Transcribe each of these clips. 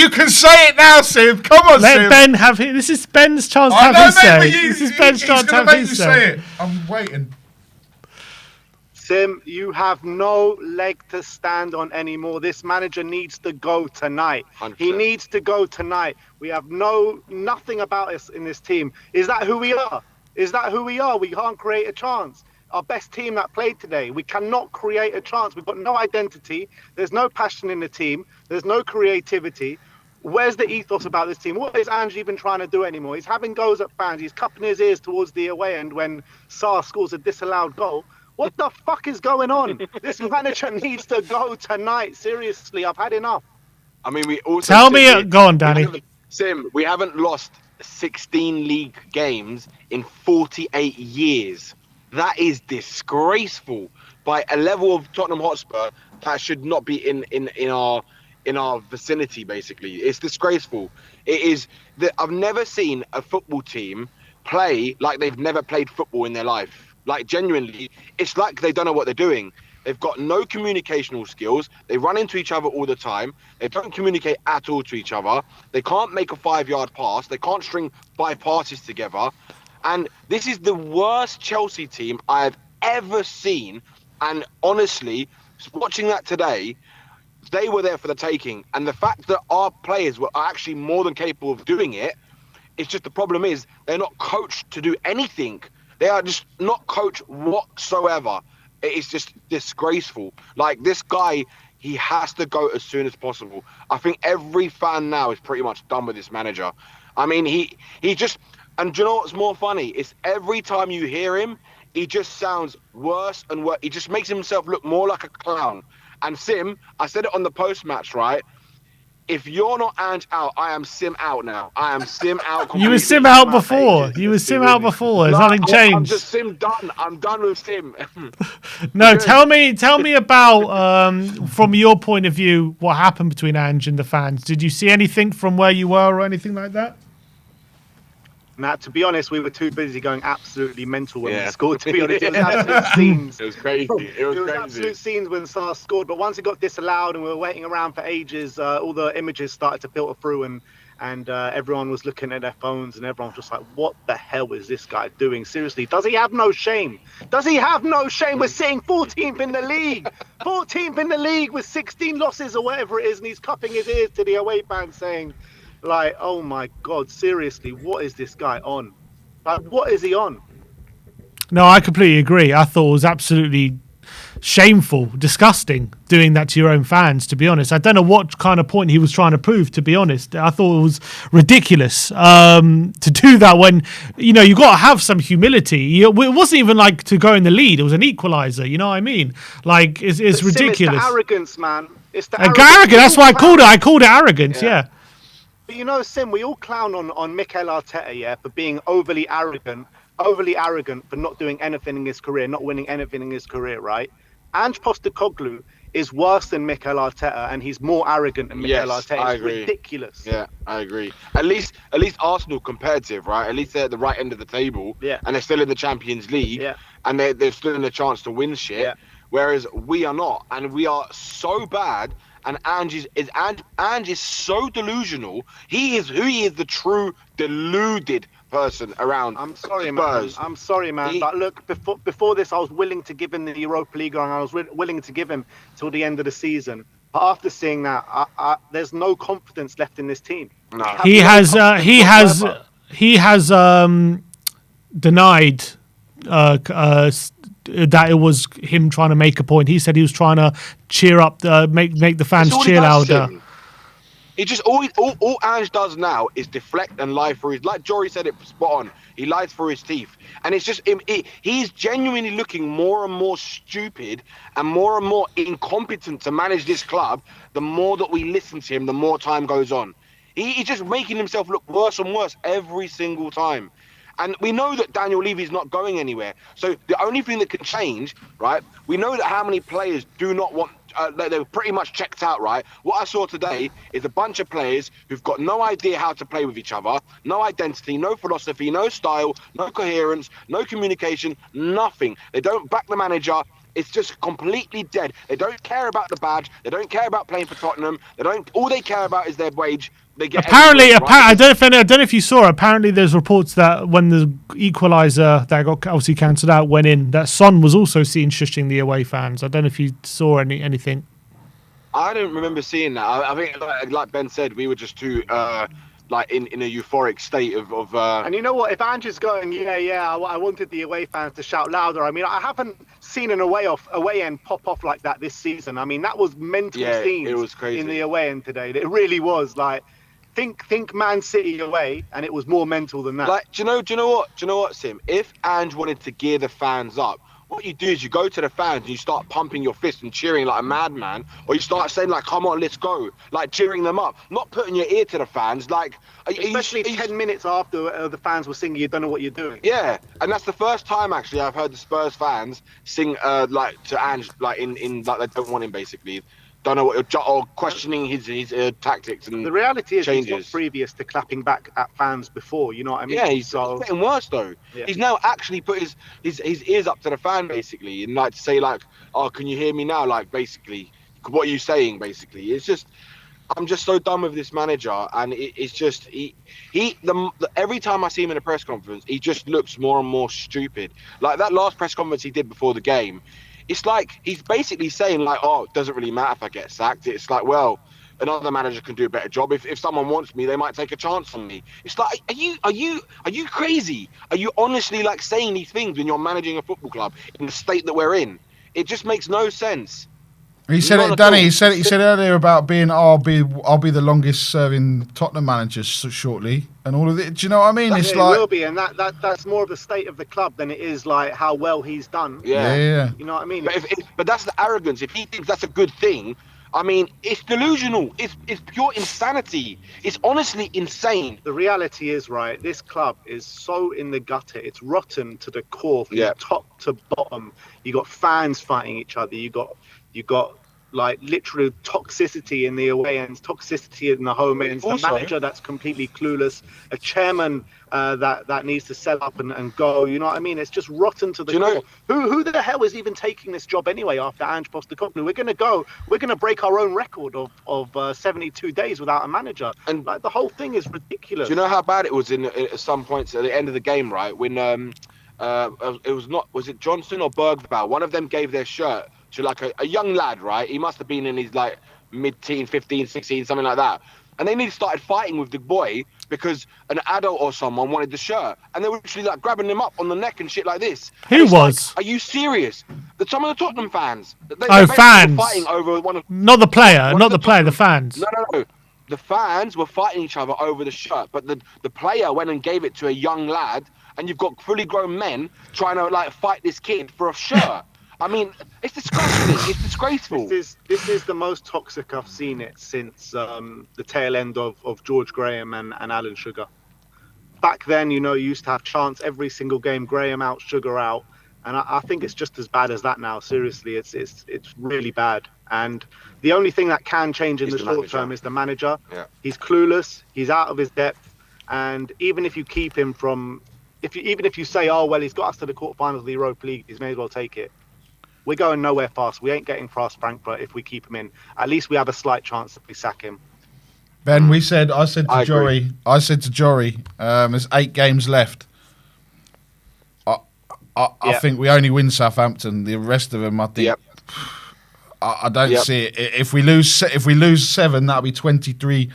You can say it now, Sim. Come on, Sim. Let Ben have his. This is Ben's chance to have his say. This is Ben's chance to have his say. I'm waiting. Sim, you have no leg to stand on anymore. This manager needs to go tonight. 100%. He needs to go tonight. We have nothing about us in this team. Is that who we are? Is that who we are? We can't create a chance. Our best team that played today, we cannot create a chance. We've got no identity. There's no passion in the team. There's no creativity. Where's the ethos about this team? What is Ange even trying to do anymore? He's having goes at fans. He's cupping his ears towards the away end when Sarr scores a disallowed goal. What the fuck is going on? This manager needs to go tonight. Seriously, I've had enough. I mean, we also Go on, Danny. We haven't lost 16 league games in 48 years. That is disgraceful by a level of Tottenham Hotspur that should not be in our vicinity. Basically, it's disgraceful. It is that I've never seen a football team play like they've never played football in their life. Like, genuinely, it's like they don't know what they're doing. They've got no communicational skills. They run into each other all the time. They don't communicate at all to each other. They can't make a 5-yard pass. They can't string 5 passes together. And this is the worst Chelsea team I have ever seen. And honestly, watching that today, they were there for the taking. And the fact that our players were actually more than capable of doing it, it's just the problem is they're not coached to do anything. They are just not coached whatsoever. It is just disgraceful. Like, this guy, he has to go as soon as possible. I think every fan now is pretty much done with this manager. I mean, he just... And do you know what's more funny? It's every time you hear him, he just sounds worse and worse. He just makes himself look more like a clown. And Sim, I said it on the post-match, right? If you're not Ange Out, I am Sim Out now. I am Sim Out completely. You were Sim Out before. You were Sim Out before. Has nothing changed? I'm just Sim done. I'm done with Sim. No, tell me about, from your point of view, what happened between Ange and the fans. Did you see anything from where you were or anything like that? Now, to be honest, we were too busy going absolutely mental when we scored. To be honest, it was absolute scenes. It was crazy. It was crazy. Absolute scenes when Sarr scored. But once it got disallowed and we were waiting around for ages, all the images started to filter through, and everyone was looking at their phones, and everyone was just like, "What the hell is this guy doing? Seriously, does he have no shame? Does he have no shame? We're sitting 14th in the league, 14th in the league with 16 losses or whatever it is, and he's cupping his ears to the away fans saying." Like, oh my God, seriously, what is this guy on? Like, what is he on? No, I completely agree. I thought it was absolutely shameful, disgusting, doing that to your own fans, to be honest. I don't know what kind of point he was trying to prove, to be honest. I thought it was ridiculous to do that when, you know, you got to have some humility. It wasn't even like to go in the lead. It was an equaliser, you know what I mean? Like, it's ridiculous. It's the arrogance, man. It's the arrogance. That's why I called it. I called it arrogance, yeah. But you know, Sim, we all clown on Mikel Arteta, yeah, for being overly arrogant for not doing anything in his career, not winning anything in his career, right? Ange Postecoglou is worse than Mikel Arteta, and he's more arrogant than Mikel Arteta. It's ridiculous. Yeah, I agree. At least Arsenal competitive, right? At least they're at the right end of the table, and they're still in the Champions League, and they're still in a chance to win shit. Whereas we are not, and we are so bad. And Ange is so delusional. He is the true deluded person around. I'm sorry, Spurs. man. I'm sorry, man. But look, before this, I was willing to give him the Europa League, and I was willing to give him till the end of the season. But after seeing that, there's no confidence left in this team. No. He has denied that it was him trying to make a point. He said he was trying to cheer up, make the fans cheer louder. He just all Ange does now is deflect and lie for his. Like Jory said, it spot on. He lies for his teeth, and it's just he's genuinely looking more and more stupid and more incompetent to manage this club. The more that we listen to him, the more time goes on. He's just making himself look worse and worse every single time. And we know that Daniel Levy's not going anywhere. So the only thing that can change, right? We know that how many players do not want. They're pretty much checked out, right? What I saw today is a bunch of players who've got no idea how to play with each other, no identity, no philosophy, no style, no coherence, no communication, nothing. They don't back the manager. It's just completely dead. They don't care about the badge. They don't care about playing for Tottenham. They don't. All they care about is their wage. They get Apparently, every week, right? I don't know if you saw. Apparently, there's reports that when the equaliser that got obviously cancelled out went in, that Son was also seen shushing the away fans. I don't know if you saw anything. I don't remember seeing that. I think, like Ben said, we were just too like in a euphoric state of. And you know what? If Ange is going, I wanted the away fans to shout louder. I mean, I haven't seen an away end pop off like that this season. I mean, that was mental scenes. It was crazy in the away end today. It really was. Like, think Man City away, and it was more mental than that. Like, do you know what, Sim? If Ange wanted to gear the fans up, what you do is you go to the fans and you start pumping your fist and cheering like a madman, or you start saying like, "Come on, let's go!" Like cheering them up, not putting your ear to the fans. Like, especially 10 minutes after the fans were singing, "You don't know what you're doing." Yeah, and that's the first time actually I've heard the Spurs fans sing like to Ange, like in like they don't want him basically. Don't know what or questioning his tactics and the reality is changes. He's not previous to clapping back at fans before. You know what I mean? Yeah, he's getting worse though. Yeah. He's now actually put his ears up to the fan basically, and like to say like, "Oh, can you hear me now?" Like basically, what are you saying? Basically, it's just I'm just so done with this manager, and it's just every time I see him in a press conference, he just looks more and more stupid. Like that last press conference he did before the game. It's like he's basically saying like, "Oh, it doesn't really matter if I get sacked." It's like, well, another manager can do a better job. If someone wants me, they might take a chance on me. It's like, are you crazy? Are you honestly like saying these things when you're managing a football club in the state that we're in? It just makes no sense. He said it, Danny. He said earlier about being, I'll be the longest serving Tottenham manager shortly, and all of it. Do you know what I mean? It will be, and that's more of the state of the club than it is like how well he's done. Yeah. You know what I mean? But that's the arrogance. If he thinks that's a good thing, I mean, it's delusional. It's pure insanity. It's honestly insane. The reality is, right, this club is so in the gutter. It's rotten to the core from top to bottom. You got fans fighting each other. You got like literal toxicity in the away ends, toxicity in the home ends, the manager that's completely clueless, a chairman that needs to sell up and go. You know what I mean? It's just rotten to the core. Who the hell is even taking this job anyway after Ange Postecoglou? We're gonna break our own record of 72 days without a manager, and like the whole thing is ridiculous. Do you know how bad it was at some points at the end of the game, right? When was it Johnson or Bergvall? One of them gave their shirt to like a young lad, right? He must have been in his like mid-teen, 15, 16, something like that. And they nearly started fighting with the boy because an adult or someone wanted the shirt. And they were literally like grabbing him up on the neck and shit like this. Who was? Like, are you serious? Some of the Tottenham fans. Fans. Fighting over one of, not the player, the fans. No. The fans were fighting each other over the shirt, but the player went and gave it to a young lad, and you've got fully grown men trying to like fight this kid for a shirt. I mean, it's disgusting. It's disgraceful. This is the most toxic I've seen it since the tail end of George Graham and Alan Sugar. Back then, you used to have chants every single game, Graham out, Sugar out. And I think it's just as bad as that now. Seriously, it's really bad. And the only thing that can change in the short term is the manager. Yeah. He's clueless. He's out of his depth. And even if you keep him from, even if you say, oh well, he's got us to the quarterfinals of the Europa League, he may as well take it. We're going nowhere fast. We ain't getting past Frankfurt if we keep him in. At least we have a slight chance if we sack him. Ben, I said to Jory, there's 8 games left. I think we only win Southampton. The rest of them, I think. Yep. I don't see it. If we lose 7, that'll be 23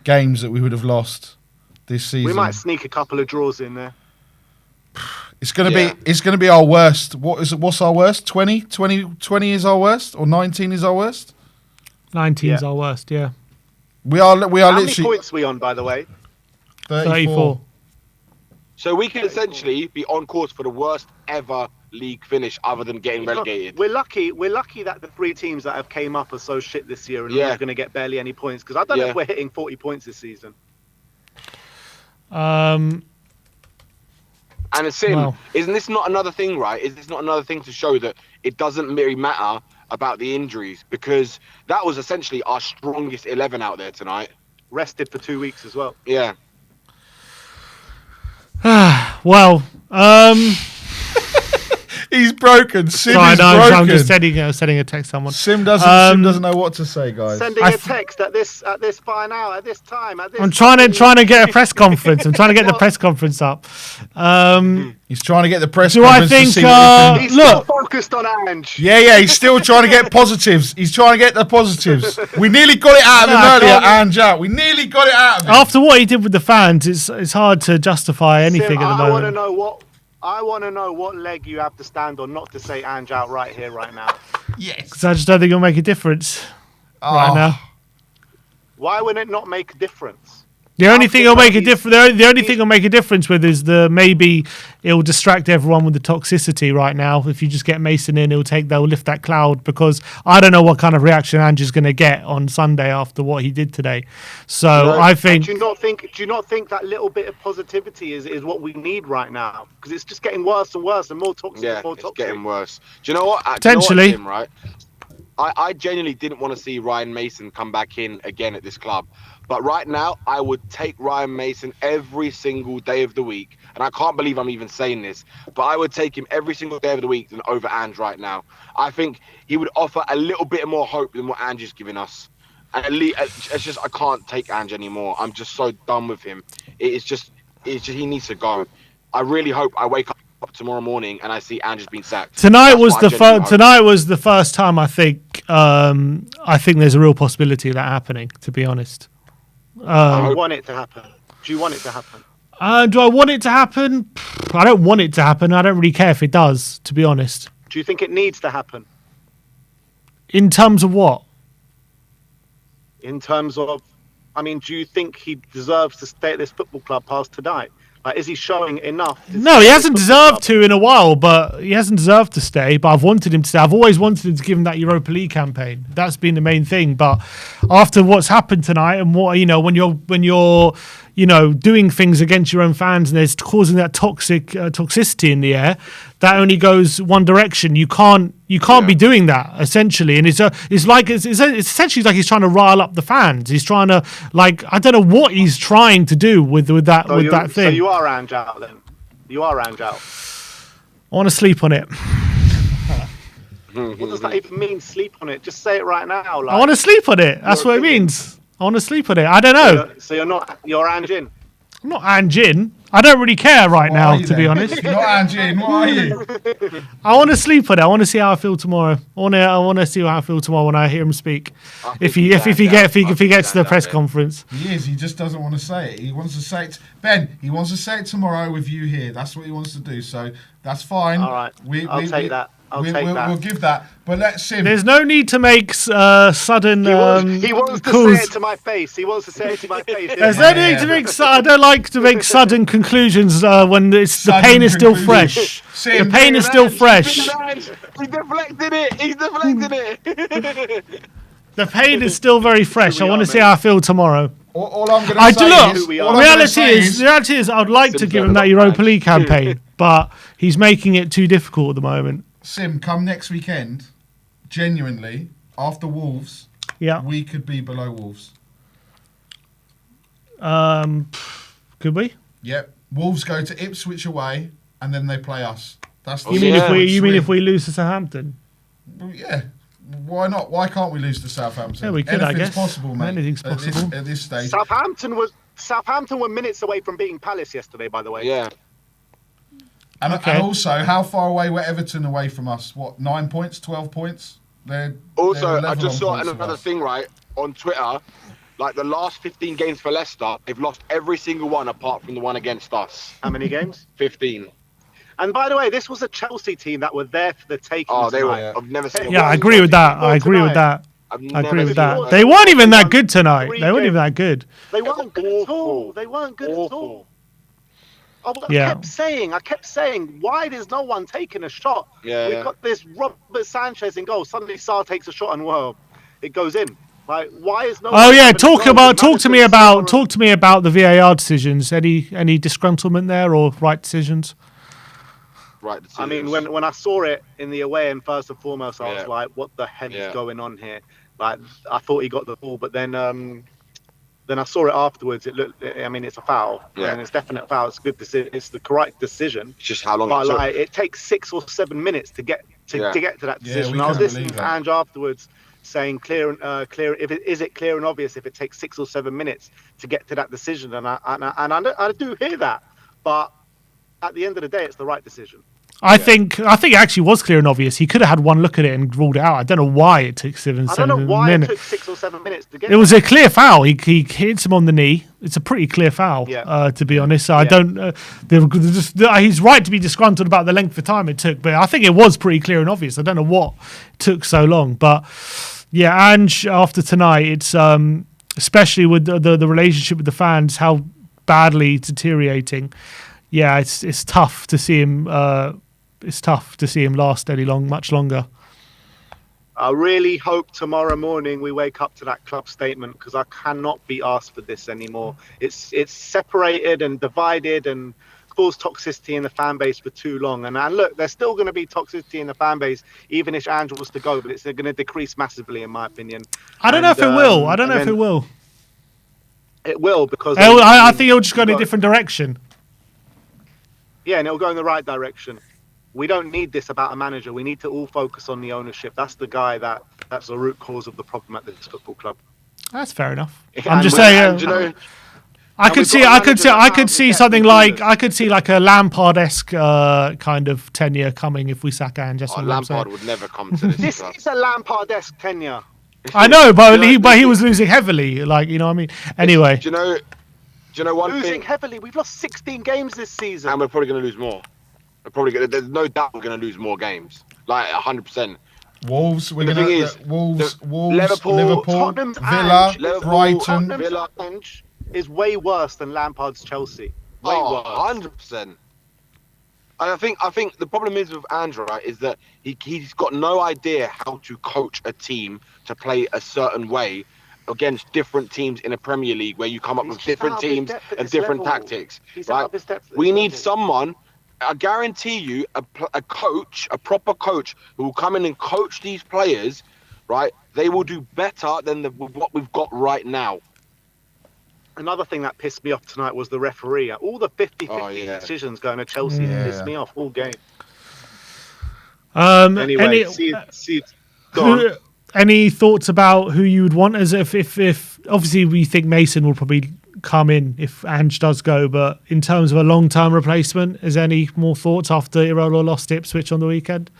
games that we would have lost this season. We might sneak a couple of draws in there. It's gonna be our worst. What's our worst? 20 is our worst, or 19 is our worst. 19 is our worst. Yeah. We are How literally. many points are we on, by the way? 34. So we can essentially be on course for the worst ever league finish, other than getting relegated. We're lucky that the 3 teams that have came up are so shit this year, and we're going to get barely any points. Because I don't know if we're hitting 40 points this season. And it's isn't this not another thing, right? Is this not another thing to show that it doesn't really matter about the injuries? Because that was essentially our strongest 11 out there tonight. Rested for 2 weeks as well. Yeah. He's broken. Sim Sorry, is no, broken. I'm just sending a text to someone. Sim doesn't know what to say, guys. Sending a text at this fine hour, at this time, at this. I'm trying to get a press conference. I'm trying to get the press conference up. He's trying to get the press Do I conference think, to see what he can... He's look. still focused on Ange. Yeah, he's still trying to get positives. He's trying to get the positives. We nearly got it out of him earlier, Ange Out. We nearly got it out of him. After what he did with the fans, it's hard to justify anything Sim, at the I want to moment. know what leg you have to stand on not to say Ange Out right here, right now. Yes. Because I just don't think it'll make a difference right now. Why would it not make a difference? The only thing it'll make a difference. The only thing it'll make a difference with is maybe it'll distract everyone with the toxicity right now. If you just get Mason in, they'll lift that cloud, because I don't know what kind of reaction Ange's going to get on Sunday after what he did today. So I think. Do you not think that little bit of positivity is what we need right now? Because it's just getting worse and worse and more toxic. Yeah, and more it's toxic. getting worse. Do you know what? Potentially. Do you know what, Tim, right? I genuinely didn't want to see Ryan Mason come back in again at this club. But right now, I would take Ryan Mason every single day of the week. And I can't believe I'm even saying this, but I would take him every single day of the week than over Ange right now. I think he would offer a little bit more hope than what Ange is giving us. And at least, it's just, I can't take Ange anymore. I'm just so done with him. It's just he needs to go. I really hope I wake up tomorrow morning and I see Ange has been sacked. Tonight was the first time I think there's a real possibility of that happening, to be honest. I want it to happen. Do you want it to happen? Do I want it to happen? I don't want it to happen. I don't really care if it does, to be honest. Do you think it needs to happen? In terms of what? In terms of, do you think he deserves to stay at this football club past tonight? Like, is he showing enough? No, he hasn't deserved to in a while, but he hasn't deserved to stay. But I've wanted him to stay. I've always wanted him to give him that Europa League campaign. That's been the main thing. But after what's happened tonight, and what when you're doing things against your own fans, and there's causing that toxicity in the air, that only goes one direction. You can't be doing that, essentially. And it's essentially like he's trying to rile up the fans. He's trying to, I don't know what he's trying to do with that thing. So you are Ange Out then. You are Ange Out. I want to sleep on it. What does that even mean? Sleep on it. Just say it right now. I want to sleep on it. That's what it means. I want to sleep on it. I don't know. So you're Ange in. I'm not Ange in. I don't really care right now, to be honest. You're not Ange in. What are you? I want to sleep on it. I want to see how I feel tomorrow. I want to see how I feel tomorrow when I hear him speak. If he gets to the press conference. He is. He just doesn't want to say it. He wants to say it. Ben, he wants to say it tomorrow with you here. That's what he wants to do. So that's fine. All right. I'll take that. We'll give that. But let's see. There's no need to make sudden. He wants to say it to my face. He wants to say it to my face. There's no need to make. I don't like to make sudden conclusions when the pain is still fresh. The pain is still fresh. He's deflecting it. He's deflecting it. The pain is still very fresh. I want to see how I feel tomorrow. All I'm going to say is... The reality is I'd like to give him that Europa League campaign, but he's making it too difficult at the moment. Sim, come next weekend, genuinely, after Wolves, we could be below Wolves. Could we? Yep. Wolves go to Ipswich away, and then they play us. That's You mean if we lose to Southampton? Yeah. Why not? Why can't we lose to Southampton? Yeah, we could. Anything's I guess possible, mate. Anything's possible at this stage. Southampton were minutes away from beating Palace yesterday, by the way. Yeah. And also, how far away were Everton away from us? What, 9 points, 12 points? They're I just saw another thing, right, on Twitter. Like, the last 15 games for Leicester, they've lost every single one apart from the one against us. How many games? 15. And by the way, this was a Chelsea team that were there for the taking. Oh, they were. I've never seen. Yeah, I agree with that. They weren't even that good tonight. They weren't even that good. They weren't good at all. They weren't good at all. I kept saying, why is no one taking a shot? We've got this Robert Sanchez in goal. Suddenly Sarr takes a shot and it goes in. Like, why is no? Oh yeah, talk to me about the VAR decisions. Any disgruntlement there or right decisions? Right. I mean, when I saw it in the away end, first and foremost, I was like, what the hell is going on here? Like, I thought he got the ball, but then then I saw it afterwards. It looked. I mean, it's a foul, and it's definite foul. It's a good decision. It's the correct decision. It's just how long but it took. like, it takes 6 or 7 minutes to get to that decision. I was listening to Ange afterwards saying clear. Is it clear and obvious if it takes 6 or 7 minutes to get to that decision? And I do hear that, but at the end of the day, it's the right decision. I think it actually was clear and obvious. He could have had one look at it and ruled it out. I don't know why it took 7 minutes. I don't know why it took 6 or 7 minutes to get. It was a clear foul. He hits him on the knee. It's a pretty clear foul, to be honest. So I don't. He's right to be disgruntled about the length of time it took, but I think it was pretty clear and obvious. I don't know what took so long, but yeah, Ange, after tonight, it's especially with the relationship with the fans, how badly it's deteriorating. Yeah, it's tough to see him. It's tough to see him last much longer. I really hope tomorrow morning we wake up to that club statement, because I cannot be asked for this anymore. It's separated and divided and caused toxicity in the fan base for too long. And look, there's still going to be toxicity in the fan base, even if Ange was to go, but it's going to decrease massively, in my opinion. I don't know if it will. I don't know if it will. It will, because I think it'll just go in a different direction. Yeah, and it'll go in the right direction. We don't need this about a manager. We need to all focus on the ownership. That's the guy that's the root cause of the problem at this football club. That's fair enough. I'm just saying. I could see something like a Lampard-esque kind of tenure coming if we sack Ange. Lampard would never come to this. This is a Lampard-esque tenure. I know, but he was losing heavily. Like, you know what I mean? Anyway. Do you know one thing? Losing heavily. We've lost 16 games this season. And we're probably going to lose more. There's no doubt we're going to lose more games. Like 100%. Wolves, Wolves, Liverpool, Tottenham's Villa, Brighton. Villa is way worse than Lampard's Chelsea. Way worse. 100%. I think the problem is with Ange, right, is that he's got no idea how to coach a team to play a certain way against different teams in a Premier League, where you come up with different teams and different tactics. Right? We need someone. I guarantee you, a proper coach who will come in and coach these players, right? They will do better than what we've got right now. Another thing that pissed me off tonight was the referee. All the 50-50 decisions going to Chelsea pissed me off all game. Anyway, any thoughts about who you would want as if obviously we think Mason will probably come in if Ange does go, but in terms of a long-term replacement, is there any more thoughts after Irola lost Ipswich on the weekend?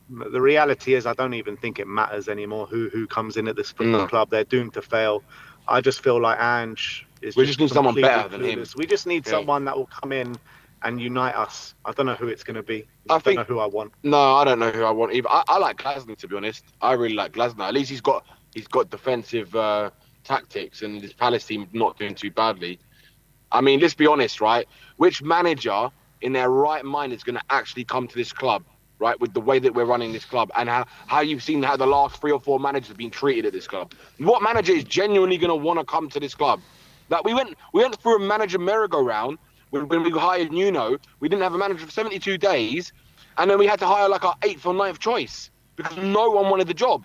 The reality is I don't even think it matters anymore who comes in at this football club. They're doomed to fail. I just feel like Ange is we just need someone better than him. We just need someone that will come in and unite us. I don't know who it's going to be. I don't know who I want. No, I don't know who I want either. I like Glasner, to be honest. I really like Glasner. At least he's got defensive tactics, and this Palace team not doing too badly. I mean, let's be honest, right? Which manager in their right mind is going to actually come to this club, right? With the way that we're running this club and how you've seen how the last 3 or 4 managers have been treated at this club. What manager is genuinely going to want to come to this club? Like we went through a manager merry-go-round when we hired Nuno. We didn't have a manager for 72 days, and then we had to hire like our 8th or 9th choice because no one wanted the job.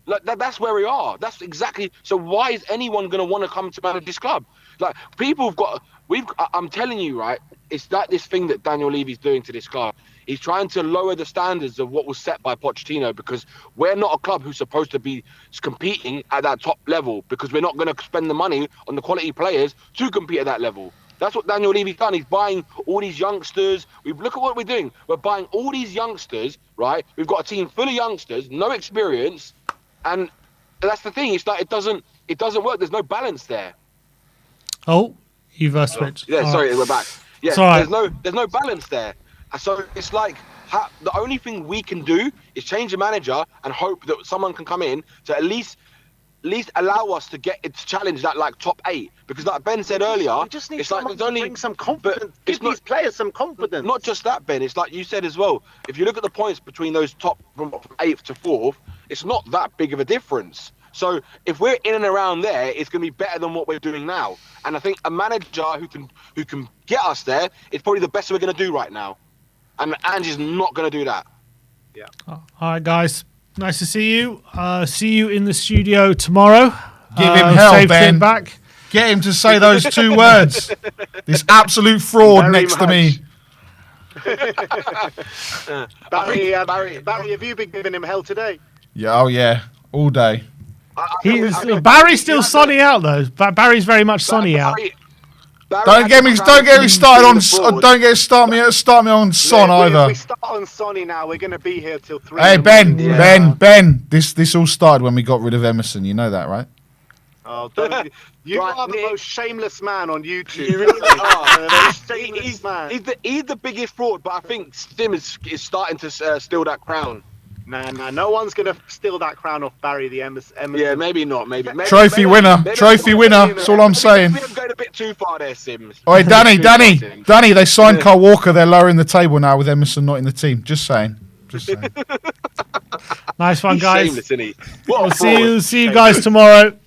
Like that's where we are. That's exactly. So why is anyone going to want to come to manage this club? Like I'm telling you, right? It's like this thing that Daniel Levy's doing to this club. He's trying to lower the standards of what was set by Pochettino, because we're not a club who's supposed to be competing at that top level, because we're not going to spend the money on the quality players to compete at that level. That's what Daniel Levy's done. He's buying all these youngsters. Look at what we're doing. We're buying all these youngsters, right? We've got a team full of youngsters, no experience. And that's the thing. It's like it doesn't work. There's no balance there. Oh, you've switched. Yeah, sorry, we're back. Yeah, there's no balance there. So it's like the only thing we can do is change the manager and hope that someone can come in to at least allow us to get it to challenge that like top 8. Because like Ben said earlier, we just need someone to bring some confidence. Give these players some confidence. Not just that, Ben. It's like you said as well. If you look at the points between those top from 8th to 4th, it's not that big of a difference. So if we're in and around there, it's going to be better than what we're doing now. And I think a manager who can get us there is probably the best we're going to do right now. And Ange is not going to do that. Yeah. All right, guys. Nice to see you. See you in the studio tomorrow. Give him hell, saved Ben. him back. Get him to say those 2 words. This absolute fraud Very next to me. Barry, have you been giving him hell today? Yeah, oh yeah, all day. Barry's still sunny out though. Barry's very much sunny out. Don't get me started on. Start me on Son If either. we start on Sonny now, we're going to be here till 3. Hey Ben. This all started when we got rid of Emerson. You know that, right? Oh, you are the most shameless man on YouTube. You really are. The most shameless man. He's the biggest fraud, but I think Sim is starting to steal that crown. Nah, no one's going to steal that crown off Barry the Emerson. Yeah, maybe not. Maybe Trophy winner. Trophy winner. That's all I'm saying. Maybe I'm going a bit too far there, Sims. Oi, Danny. They signed Carl Walker. They're lowering the table now with Emerson not in the team. Just saying. Nice one, He's guys. shameless, isn't he? We'll see you guys tomorrow.